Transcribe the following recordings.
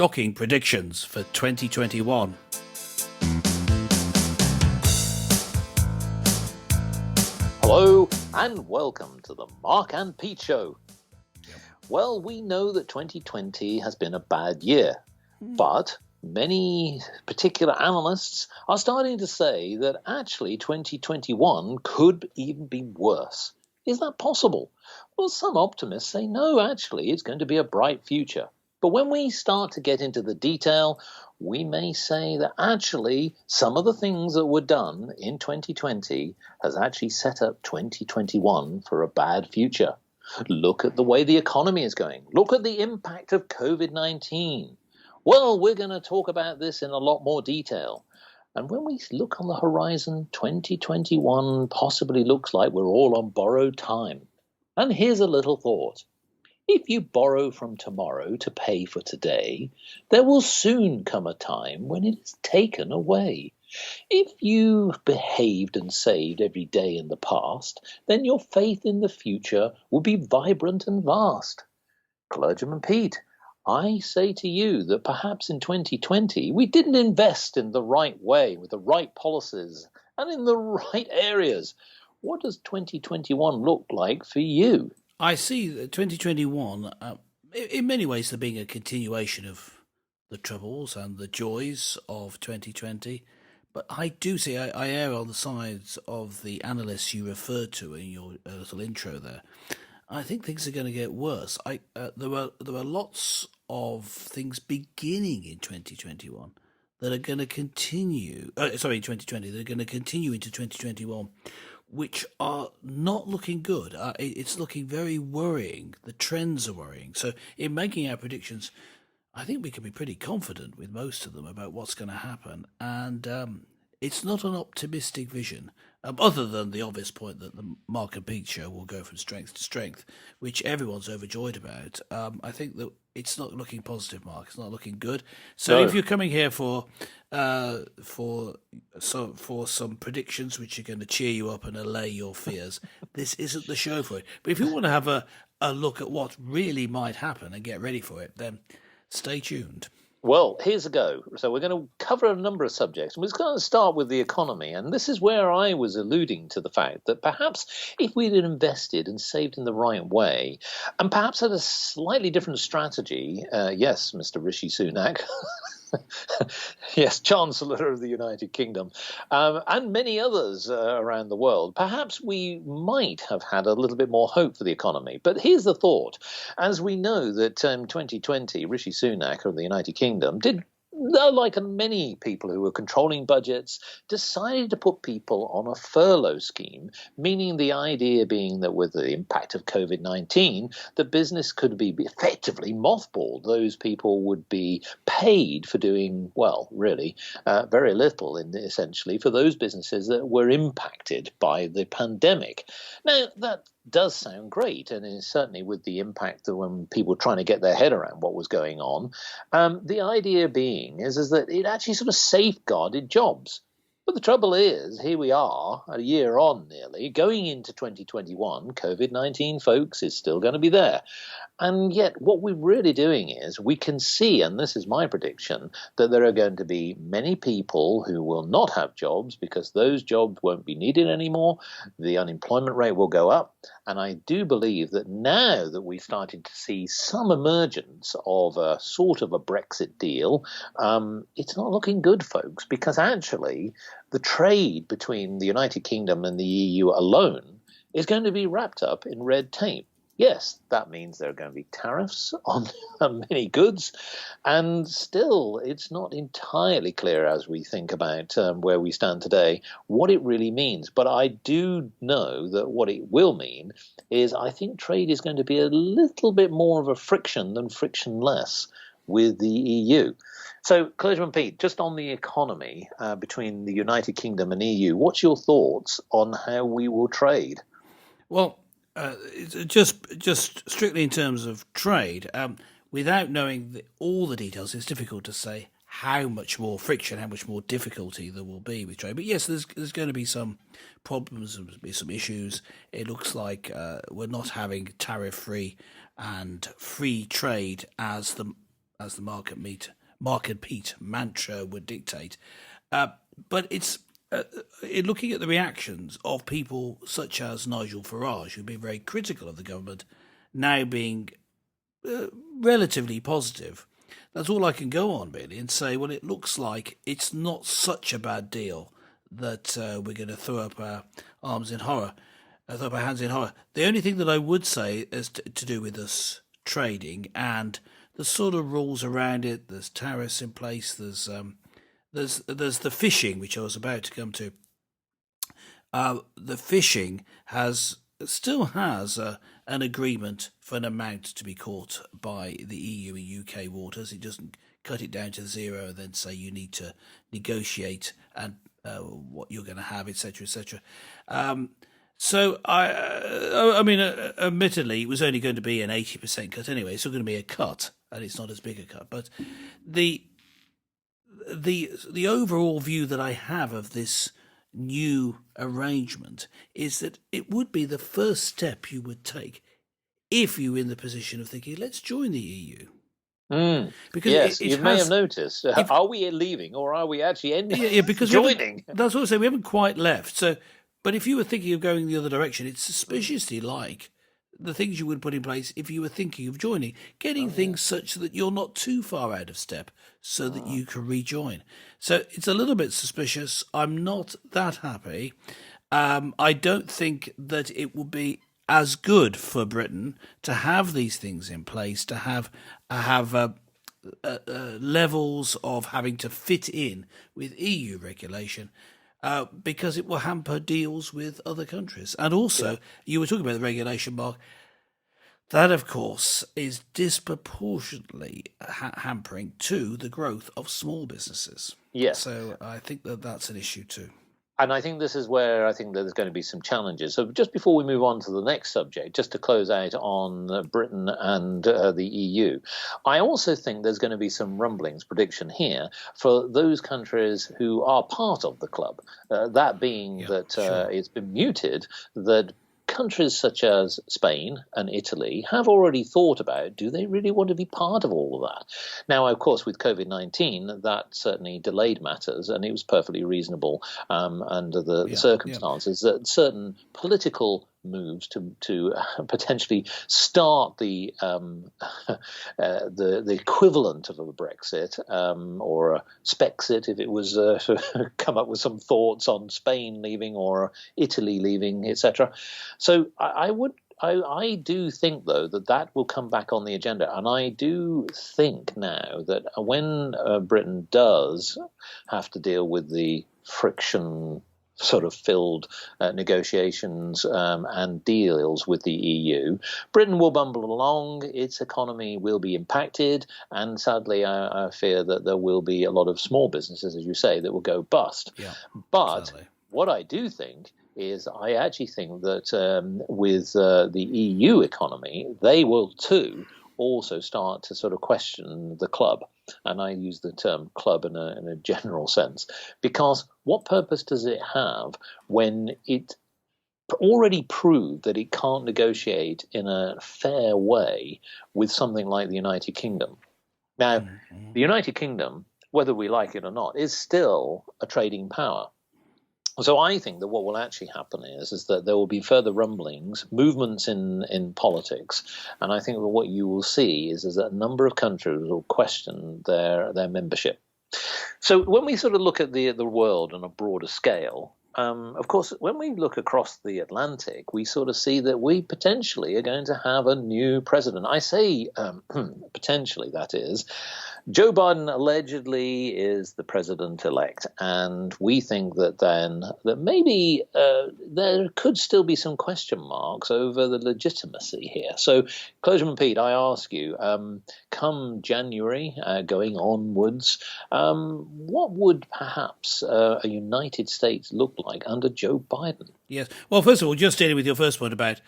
shocking predictions for 2021. Hello and welcome to the Mark and Pete Show. Well, we know that 2020 has been a bad year, but many particular analysts are starting to say that actually 2021 could even be worse. Is that possible? Well, some optimists say no, actually, it's going to be a bright future. But when we start to get into the detail, we may say that actually some of the things that were done in 2020 has actually set up 2021 for a bad future. Look at the way the economy is going. Look at the impact of COVID-19. Well, we're going to talk about this in a lot more detail. And when we look on the horizon, 2021 possibly looks like we're all on borrowed time. And here's a little thought. If you borrow from tomorrow to pay for today, there will soon come a time when it is taken away. If you behaved and saved every day in the past, then your faith in the future will be vibrant and vast. Clergyman Pete, I say to you that perhaps in 2020 we didn't invest in the right way, with the right policies, and in the right areas. What does 2021 look like for you? I see that 2021, in many ways, there being a continuation of the troubles and the joys of 2020. But I do see, I err on the sides of the analysts you referred to in your little intro there. I think things are going to get worse. There were lots of things beginning in 2021 that are going to continue. 2020, they're going to continue into 2021. Which are not looking good. It's looking very worrying. The trends are worrying. So in making our predictions, I think we can be pretty confident with most of them about what's going to happen. And it's not an optimistic vision, other than the obvious point that the Mark and Pete show will go from strength to strength, which everyone's overjoyed about. I think that it's not looking positive, Mark. It's not looking good. So if you're coming here for some predictions which are going to cheer you up and allay your fears, this isn't the show for it. But if you want to have a look at what really might happen and get ready for it, then stay tuned. Well, here's a go. So we're going to cover a number of subjects. We're going to start with the economy. And this is where I was alluding to the fact that perhaps if we'd invested and saved in the right way, and perhaps had a slightly different strategy, yes, Mr. Rishi Sunak, yes, Chancellor of the United Kingdom, and many others around the world, perhaps we might have had a little bit more hope for the economy. But here's the thought. As we know that 2020, Rishi Sunak of the United Kingdom did, like many people who were controlling budgets, decided to put people on a furlough scheme, meaning the idea being that with the impact of COVID-19, the business could be effectively mothballed. Those people would be paid for doing, well, really, very little, essentially, for those businesses that were impacted by the pandemic. Now, that does sound great, and is certainly with the impact of when people were trying to get their head around what was going on. The idea being is that it actually sort of safeguarded jobs. But the trouble is, here we are, a year on nearly, going into 2021, COVID-19, folks, is still going to be there. And yet what we're really doing is we can see, and this is my prediction, that there are going to be many people who will not have jobs because those jobs won't be needed anymore. The unemployment rate will go up. And I do believe that now that we're starting to see some emergence of a sort of a Brexit deal, it's not looking good, folks, because actually the trade between the United Kingdom and the EU alone is going to be wrapped up in red tape. Yes, that means there are going to be tariffs on many goods, and still it's not entirely clear as we think about where we stand today what it really means. But I do know that what it will mean is I think trade is going to be a little bit more of a friction than frictionless with the EU. So, Clergyman Pete, just on the economy between the United Kingdom and EU, what's your thoughts on how we will trade? Well, just strictly in terms of trade, without knowing all the details, it's difficult to say how much more friction, how much more difficulty there will be with trade. But yes, there's going to be some problems, there'll be some issues. It looks like we're not having tariff-free and free trade as as the Market Pete mantra would dictate. But it's in looking at the reactions of people such as Nigel Farage, who've been very critical of the government, now being relatively positive. That's all I can go on, really, and say, well, it looks like it's not such a bad deal that we're going to throw up our arms in horror, throw up our hands in horror. The only thing that I would say is to do with us trading and the sort of rules around it. There's tariffs in place. There's the fishing, which I was about to come to. The fishing still has an agreement for an amount to be caught by the EU and UK waters. It doesn't cut it down to zero and then say you need to negotiate and what you're going to have, etc., etc. So I mean, admittedly, it was only going to be an 80% cut anyway. It's still going to be a cut, and it's not as big a cut. But the overall view that I have of this new arrangement is that it would be the first step you would take if you were in the position of thinking, let's join the EU. Because yes, you may have noticed. Are we leaving, or are we actually because joining? That's what I say. We haven't quite left. So, but if you were thinking of going the other direction, it's suspiciously like the things you would put in place if you were thinking of joining, getting things such that you're not too far out of step so that you can rejoin. So it's a little bit suspicious. I'm not that happy. I don't think that it will be as good for Britain to have these things in place, to have levels of having to fit in with EU regulation, because it will hamper deals with other countries. And also, you were talking about the regulation, Mark. That, of course, is disproportionately hampering to the growth of small businesses. Yes. So I think that that's an issue too. And I think this is where I think there's going to be some challenges. So just before we move on to the next subject, just to close out on Britain and the EU, I also think there's going to be some rumblings, prediction here, for those countries who are part of the club. That being it's been mooted that countries such as Spain and Italy have already thought about, do they really want to be part of all of that? Now, of course, with COVID-19, that certainly delayed matters, and it was perfectly reasonable under the circumstances that certain political moves to potentially start the equivalent of a Brexit or a Spexit, if it was come up with some thoughts on Spain leaving or Italy leaving, etc. So I do think, though, that will come back on the agenda. And I do think now that when Britain does have to deal with the friction sort of filled negotiations and deals with the EU, Britain will bumble along, its economy will be impacted, and sadly I fear that there will be a lot of small businesses, as you say, that will go bust. But sadly, what I do think is I actually think that with the EU economy, they will too also start to sort of question the club. And I use the term club in a general sense, because what purpose does it have when it already proved that it can't negotiate in a fair way with something like the United Kingdom? Now, the United Kingdom, whether we like it or not, is still a trading power. So I think that what will actually happen is that there will be further rumblings, movements in politics, and I think that what you will see is that a number of countries will question their membership. So when we sort of look at the world on a broader scale, of course, when we look across the Atlantic, we sort of see that we potentially are going to have a new president. I say potentially, that is. Joe Biden allegedly is the president-elect, and we think that maybe there could still be some question marks over the legitimacy here. So, Clergyman Pete, I ask you, come January, going onwards, what would perhaps a United States look like under Joe Biden? Yes. Well, first of all, just dealing with your first point about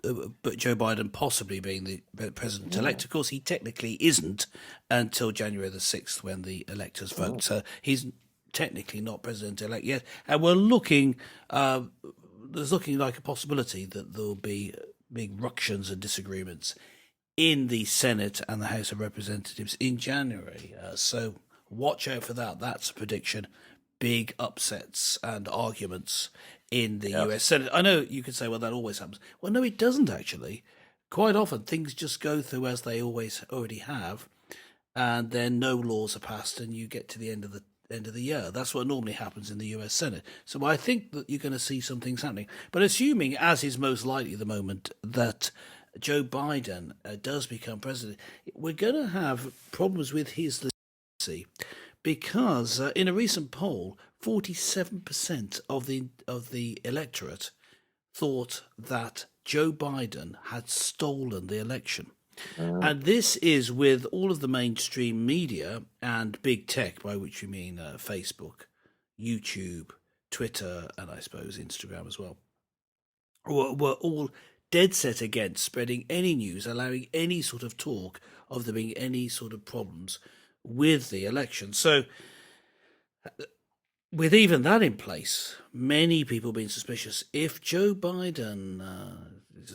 Joe Biden possibly being the president-elect. Of course, he technically isn't until January the 6th when the electors vote. So he's technically not president-elect yet. And we're looking, there's looking like a possibility that there will be big ructions and disagreements in the Senate and the House of Representatives in January. So watch out for that. That's a prediction. Big upsets and arguments in the US Senate. I know you could say, well, that always happens. Well, no, it doesn't actually. Quite often things just go through as they always already have, and then no laws are passed, and you get to the end of the year. That's what normally happens in the US Senate. So I think that you're going to see some things happening. But assuming, as is most likely at the moment, that Joe Biden does become president, we're going to have problems with his legitimacy, because in a recent poll, 47% of the electorate thought that Joe Biden had stolen the election. And this is with all of the mainstream media and big tech, by which we mean Facebook, YouTube, Twitter, and I suppose Instagram as well, were all dead set against spreading any news, allowing any sort of talk of there being any sort of problems with the election. So with even that in place, many people being suspicious, if Joe Biden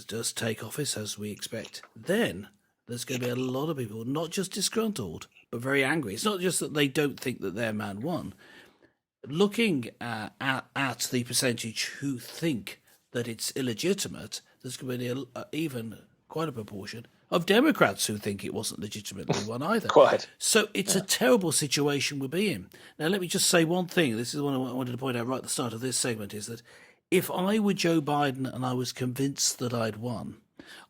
does take office as we expect, then there's going to be a lot of people not just disgruntled, but very angry. It's not just that they don't think that their man won. Looking at the percentage who think that it's illegitimate, there's going to be even quite a proportion of Democrats who think it wasn't legitimately won either. Quite. So it's a terrible situation we'll be in. Now, let me just say one thing. This is what I wanted to point out right at the start of this segment, is that if I were Joe Biden and I was convinced that I'd won,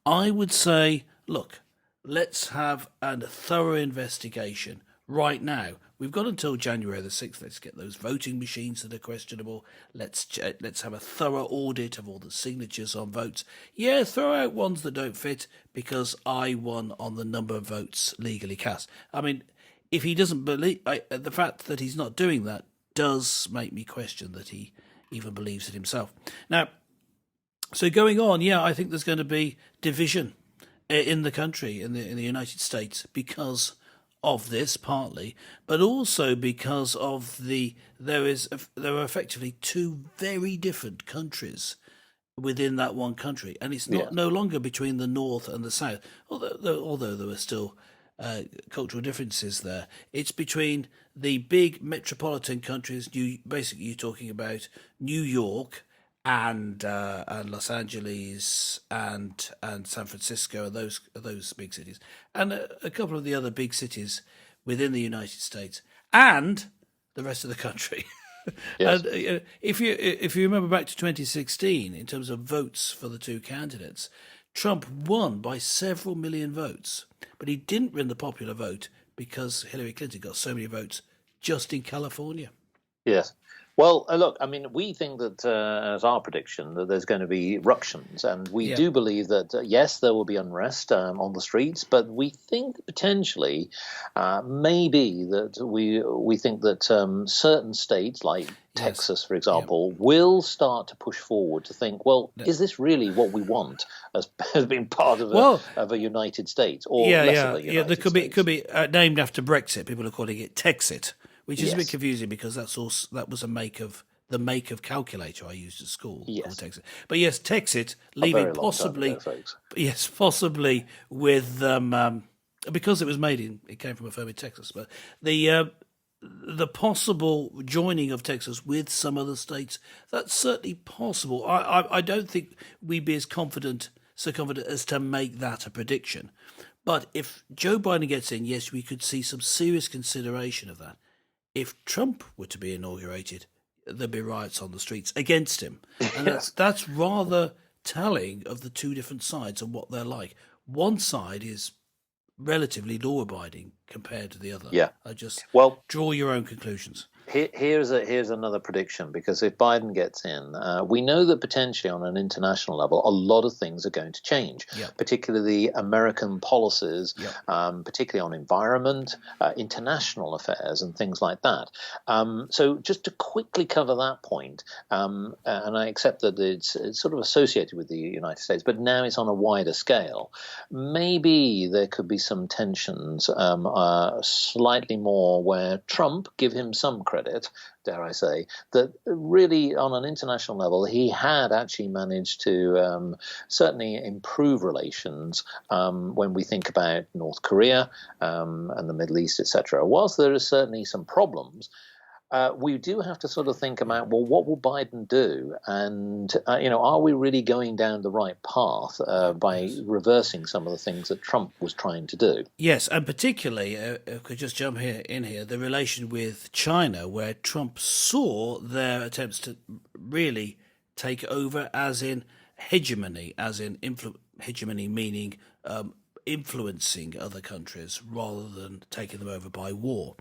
I would say, look, let's have a thorough investigation right now. We've got until January the 6th. Let's get those voting machines that are questionable. Let's have a thorough audit of all the signatures on votes. Yeah, throw out ones that don't fit because I won on the number of votes legally cast. I mean, if he doesn't believe, the fact that he's not doing that does make me question that he even believes it himself. Now, so going on, yeah, I think there's going to be division in the country, in the United States, because of this partly, but also because of there are effectively two very different countries within that one country, and it's no longer between the North and the South, although there are still cultural differences there. It's between the big metropolitan countries. Basically, you're talking about New York and Los Angeles and San Francisco, and those big cities, and a couple of the other big cities within the United States, and the rest of the country. Yes. And if you remember back to 2016, in terms of votes for the two candidates, Trump won by several million votes, but he didn't win the popular vote because Hillary Clinton got so many votes just in California. Yes. Well, look, I mean, we think that, as our prediction, that there's going to be ructions, and we do believe that, yes, there will be unrest on the streets, but we think potentially, maybe that we think that certain states, like Texas, for example, will start to push forward to think, well, is this really what we want as being part of a United States, or less of a United States? It could be named after Brexit. People are calling it Texit, which is a bit confusing because that was the make of calculator I used at school. Yes. Texit. But yes, Texit, leaving possibly, possibly with because it came from a firm in Texas, but the possible joining of Texas with some other states, that's certainly possible. I don't think we'd be so confident as to make that a prediction. But if Joe Biden gets in, yes, we could see some serious consideration of that. If Trump were to be inaugurated, there'd be riots on the streets against him. And that's rather telling of the two different sides and what they're like. One side is relatively law-abiding compared to the other. Yeah. Draw your own conclusions. Here's another prediction, because if Biden gets in, we know that potentially on an international level, a lot of things are going to change, particularly American policies, particularly on environment, international affairs, and things like that. So just to quickly cover that point, and I accept that it's sort of associated with the United States, but now it's on a wider scale. Maybe there could be some tensions, slightly more, where Trump, give him some credit, credit, dare I say, that really on an international level he had actually managed to certainly improve relations when we think about North Korea and the Middle East, etc. Whilst there are certainly some problems, we do have to sort of think about, well, what will Biden do? And, are we really going down the right path by reversing some of the things that Trump was trying to do? Yes, and particularly, if I could just jump here, the relation with China, where Trump saw their attempts to really take over, as in hegemony, hegemony meaning influencing other countries rather than taking them over by war.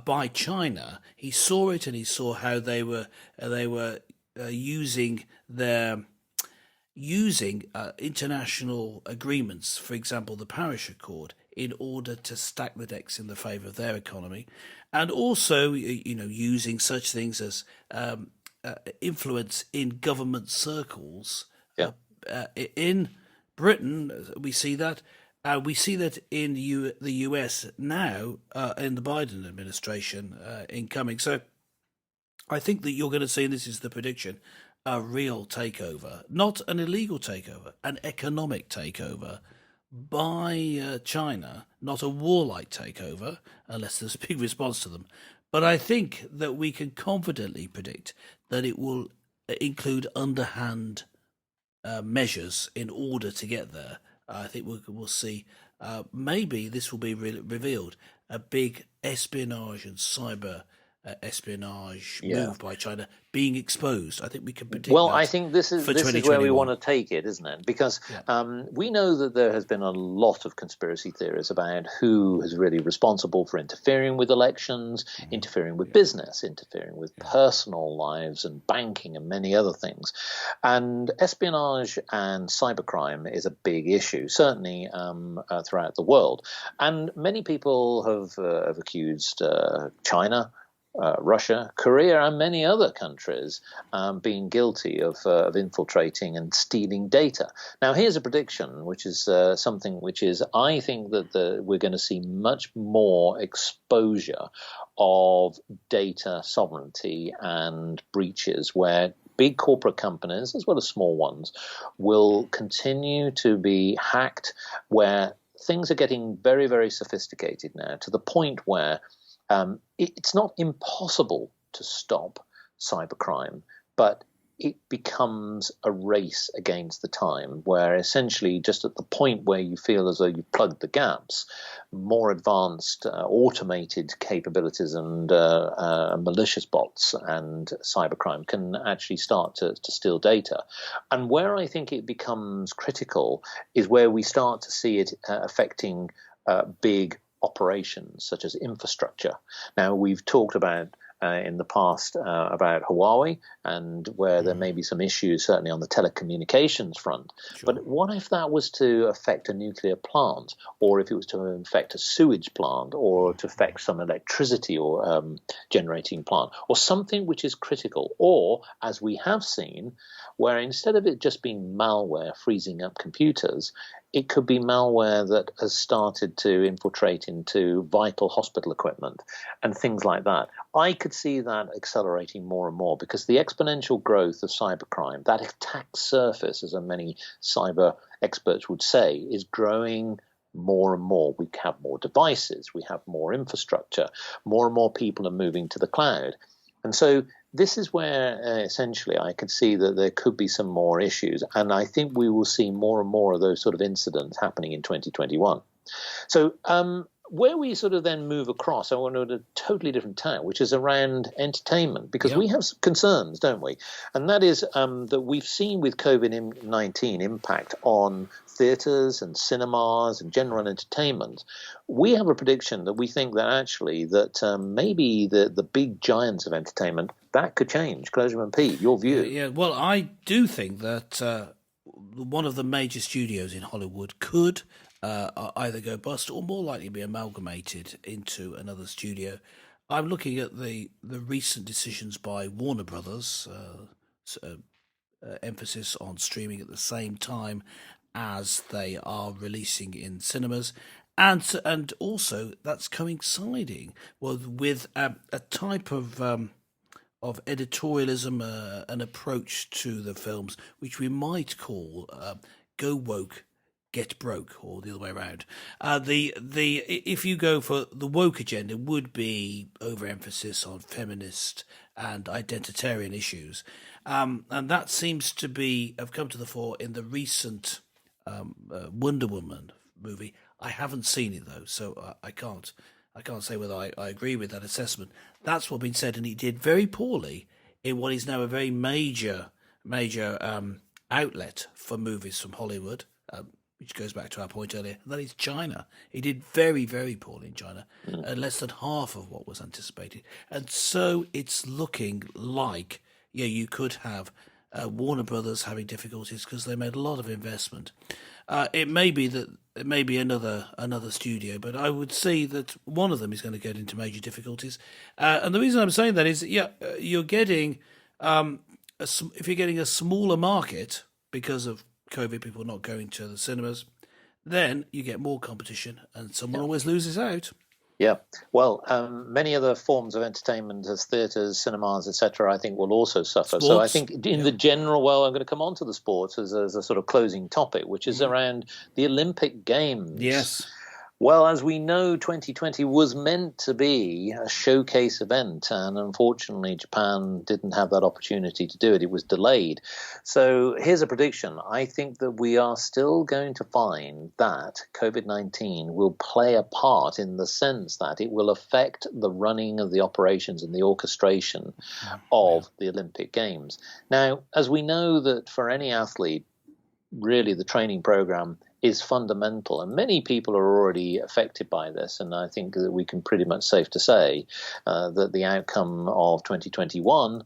By China, he saw it, and he saw how they were using international agreements, for example, the Paris Accord, in order to stack the decks in the favour of their economy, and also, using such things as influence in government circles. Yeah. In Britain, we see that. We see that in the US now, in the Biden administration incoming. So I think that you're going to see, and this is the prediction, a real takeover, not an illegal takeover, an economic takeover by China, not a warlike takeover, unless there's a big response to them. But I think that we can confidently predict that it will include underhand measures in order to get there. I think we'll see. Maybe this will be revealed, a big espionage and cyber espionage move by China being exposed. I think we can predict. Well, that I think this is where we want to take it, isn't it? Because we know that there has been a lot of conspiracy theories about who is really responsible for interfering with elections, interfering with business, interfering with personal lives and banking and many other things. And espionage and cybercrime is a big issue, certainly throughout the world. And many people have accused China, Russia, Korea, and many other countries being guilty of infiltrating and stealing data. Now, here's a prediction, which is something which is, I think that we're going to see much more exposure of data sovereignty and breaches where big corporate companies, as well as small ones, will continue to be hacked, where things are getting very, very sophisticated now, to the point where it's not impossible to stop cybercrime, but it becomes a race against the time, where essentially just at the point where you feel as though you've plugged the gaps, more advanced automated capabilities and malicious bots and cybercrime can actually start to steal data. And where I think it becomes critical is where we start to see it affecting big operations such as infrastructure. Now, we've talked about in the past about Huawei, and where there may be some issues certainly on the telecommunications front. Sure. But what if that was to affect a nuclear plant, or if it was to affect a sewage plant, or to affect some electricity or generating plant, or something which is critical, or, as we have seen, where instead of it just being malware freezing up computers, it could be malware that has started to infiltrate into vital hospital equipment and things like that. I could see that accelerating more and more, because the exponential growth of cybercrime, that attack surface, as many cyber experts would say, is growing more and more. We have more devices, we have more infrastructure, more and more people are moving to the cloud. And so this is where essentially I could see that there could be some more issues. And I think we will see more and more of those sort of incidents happening in 2021. So where we sort of then move across, I want to a totally different tack, which is around entertainment, because we have some concerns, don't we? And that is that we've seen with COVID-19 impact on theatres and cinemas and general entertainment. We have a prediction that we think that actually that maybe the big giants of entertainment, that could change. Closure and Pete, your view? Yeah, well, I do think that one of the major studios in Hollywood could either go bust or more likely be amalgamated into another studio. I'm looking at the recent decisions by Warner Brothers, emphasis on streaming at the same time as they are releasing in cinemas, And also that's coinciding with a type of editorialism, an approach to the films, which we might call "go woke, get broke," or the other way around. The if you go for the woke agenda, would be overemphasis on feminist and identitarian issues, and that seems to be have come to the fore in the recent Wonder Woman movie. I haven't seen it though, so I can't say whether I agree with that assessment. That's what been said, and he did very poorly in what is now a very major outlet for movies from Hollywood, which goes back to our point earlier, and that is China. He did very poorly in China, less than half of what was anticipated. And so it's looking like, yeah, you could have Warner Brothers having difficulties because they made a lot of investment. It may be that it may be another studio, but I would say that one of them is going to get into major difficulties. And the reason I'm saying that is, you're getting if you're getting a smaller market because of COVID, people not going to the cinemas, then you get more competition, and someone always loses out. Yeah, well, many other forms of entertainment, as theatres, cinemas, etc., I think will also suffer. Sports. So I think in the general, well, I'm going to come on to the sports as a sort of closing topic, which is around the Olympic Games. Yes. Well, as we know, 2020 was meant to be a showcase event, and unfortunately, Japan didn't have that opportunity to do it. It was delayed. So here's a prediction. I think that we are still going to find that COVID-19 will play a part in the sense that it will affect the running of the operations and the orchestration of the Olympic Games. Now, as we know that for any athlete, really the training program is fundamental, and many people are already affected by this, and I think that we can pretty much safe to say that the outcome of 2021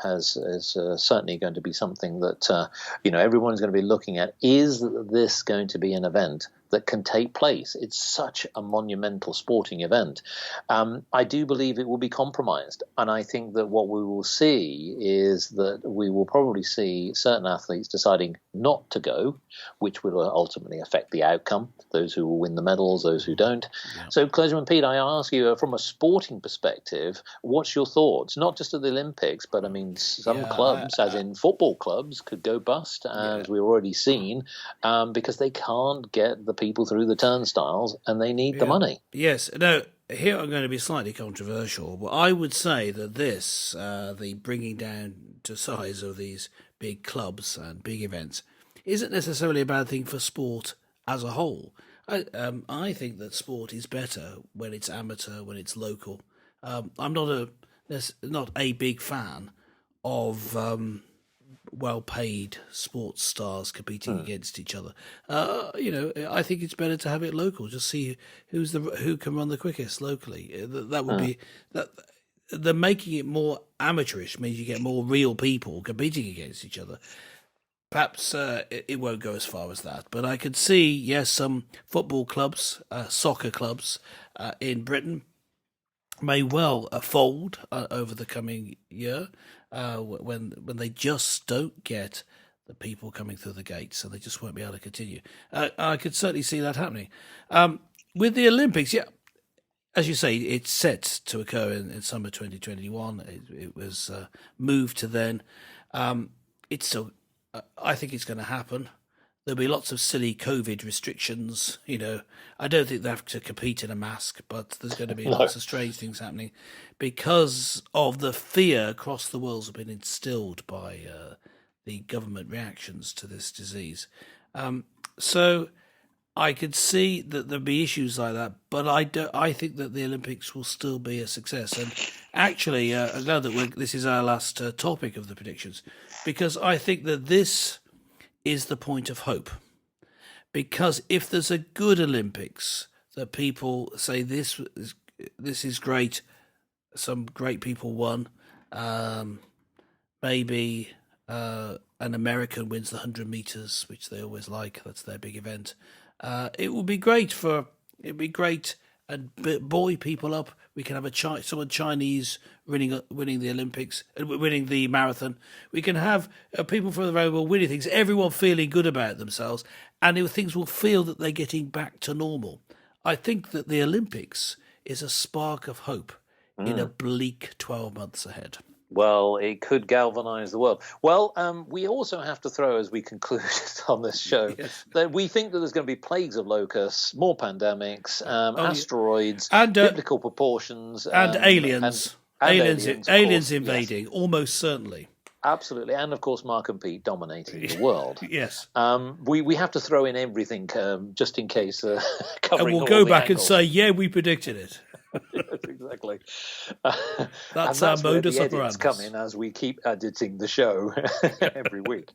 is certainly going to be something that everyone's going to be looking at. Is this going to be an event that can take place? It's such a monumental sporting event. I do believe it will be compromised, and I think that what we will see is that we will probably see certain athletes deciding not to go, which will ultimately affect the outcome, those who will win the medals, those who don't. Yeah. So, Clergyman Pete, I ask you, from a sporting perspective, what's your thoughts? Not just of the Olympics, but I mean, some clubs, as in football clubs, could go bust, as we've already seen, because they can't get the people through the turnstiles, and they need the money. Yes. No, here I'm going to be slightly controversial, but I would say that this, the bringing down to size of these big clubs and big events, isn't necessarily a bad thing for sport as a whole. I think that sport is better when it's amateur, when it's local. I'm not a big fan of well-paid sports stars competing against each other. I think it's better to have it local. Just see who can run the quickest locally. That would be that. The making it more amateurish means you get more real people competing against each other. Perhaps it won't go as far as that, but I could see, yes, some football clubs, soccer clubs in Britain may well fold over the coming year when they just don't get the people coming through the gates, so they just won't be able to continue. I could certainly see that happening. With the Olympics, as you say, it's set to occur in summer 2021. It was moved to then. It's still... I think it's going to happen. There'll be lots of silly COVID restrictions. I don't think they have to compete in a mask, but there's going to be lots of strange things happening because of the fear across the world has been instilled by the government reactions to this disease. So I could see that there'll be issues like that, but I think that the Olympics will still be a success. And actually, I'm glad that this is our last topic of the predictions, because I think that this is the point of hope. Because if there's a good Olympics, that people say this is great, some great people won, maybe an American wins the 100 meters, which they always like. That's their big event. It would be great and buoy people up. We can have someone Chinese winning the Olympics, winning the marathon. We can have people from the world winning things. Everyone feeling good about themselves, and things will feel that they're getting back to normal. I think that the Olympics is a spark of hope in a Mm. bleak 12 months ahead. Well, it could galvanize the world. Well, we also have to throw, as we conclude on this show, Yes. that we think that there's going to be plagues of locusts, more pandemics, Oh, yeah. asteroids, And biblical proportions, and aliens. and aliens, aliens, of aliens course. invading, Yes, almost certainly. absolutely. And of course, Mark and Pete dominating the world. Yes. We have to throw in everything just in case, And covering we'll all go the back and angles. say, yeah, we predicted it. Yes, exactly. That's And our that's where modus the edits operandi. come in as we keep editing the show every week.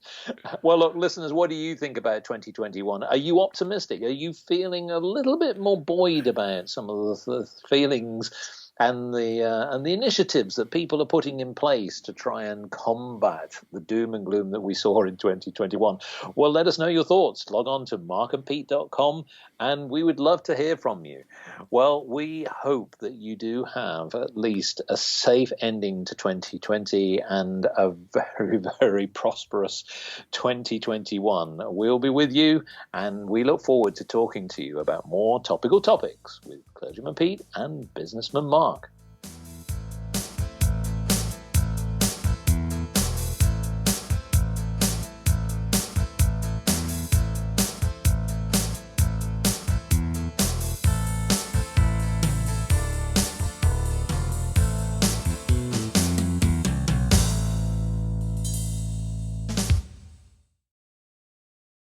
Well, look, listeners, what do you think about 2021? Are you optimistic? Are you feeling a little bit more buoyed about some of the feelings and the initiatives that people are putting in place to try and combat the doom and gloom that we saw in 2021? Well, let us know your thoughts. Log on to markandpete.com and we would love to hear from you. Well, we hope that you do have at least a safe ending to 2020 and a very, very prosperous 2021. We'll be with you, and we look forward to talking to you about more topical topics with Clergyman Pete and Businessman Mark.